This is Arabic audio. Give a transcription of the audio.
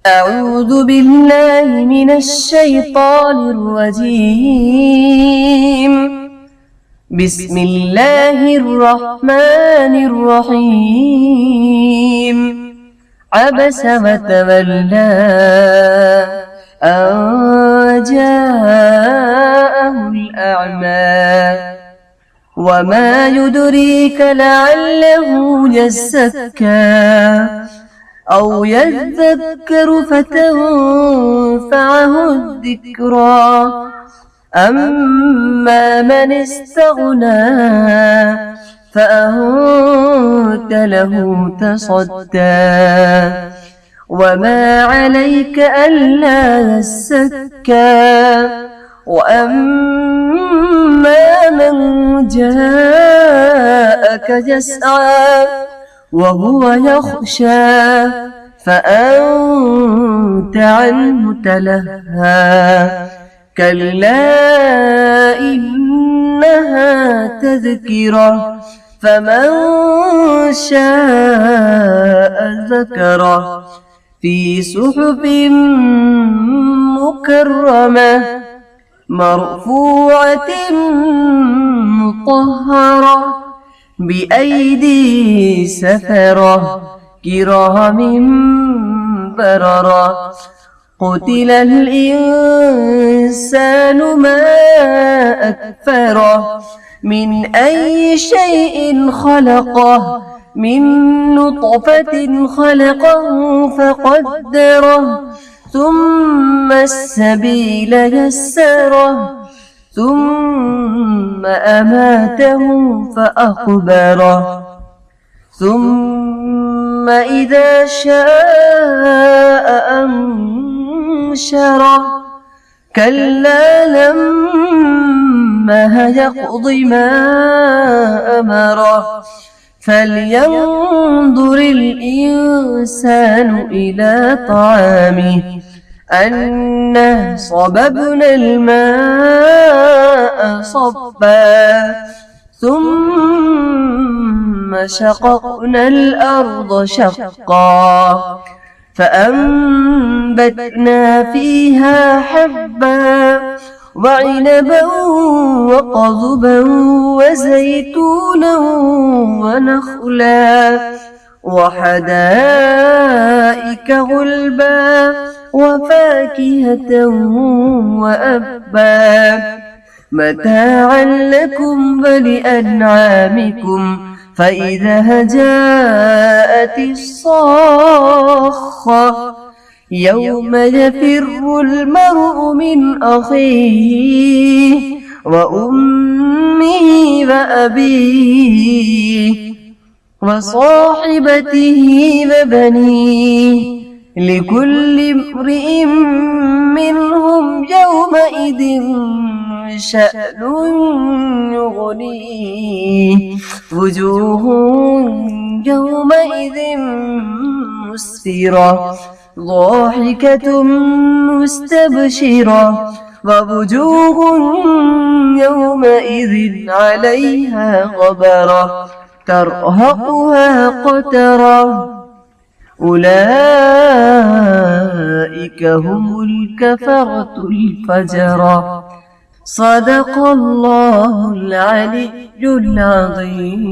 أعوذ بالله من الشيطان الرجيم. بسم الله الرحمن الرحيم. عبس وتولى أن جاءه الأعمى وما يدريك لعله يزكى أو يذكر فتنفعه الذكرى أما من استغنى فأنت له تصدى وما عليك ألا يزكى وأما من جاءك يسعى وهو يخشى فأنت عنه تلهى كلا إنها تذكرة فمن شاء ذكره في صحف مكرمة مرفوعة مطهرة بأيدي سفرة كرام بررة قتل الإنسان ما أكفره من أي شيء خلقه من نطفة خلقه فقدره ثم السبيل يسره ثم أماته فأقبره ثم إذا شاء أنشره كلا لما يقض ما أمره فلينظر الإنسان إلى طعامه أنا صببنا الماء صبا ثم شققنا الأرض شقا فأنبتنا فيها حبا وعنبا وقضبا وزيتونا ونخلا وحدائق غلبا وفاكهة وأبا متاعا لكم ولأنعامكم فإذا جاءت الصاخة يوم يفر المرء من أخيه وأمه وأبيه وصاحبته وبنيه لكل امرئ منهم يومئذ شأن يغنيه وجوه يومئذ مسفرة ضاحكة مستبشرة ووجوه يومئذ عليها غبرة ترهقها قترة أولئك هم الكفرة الفجرة صدق الله العلي العظيم.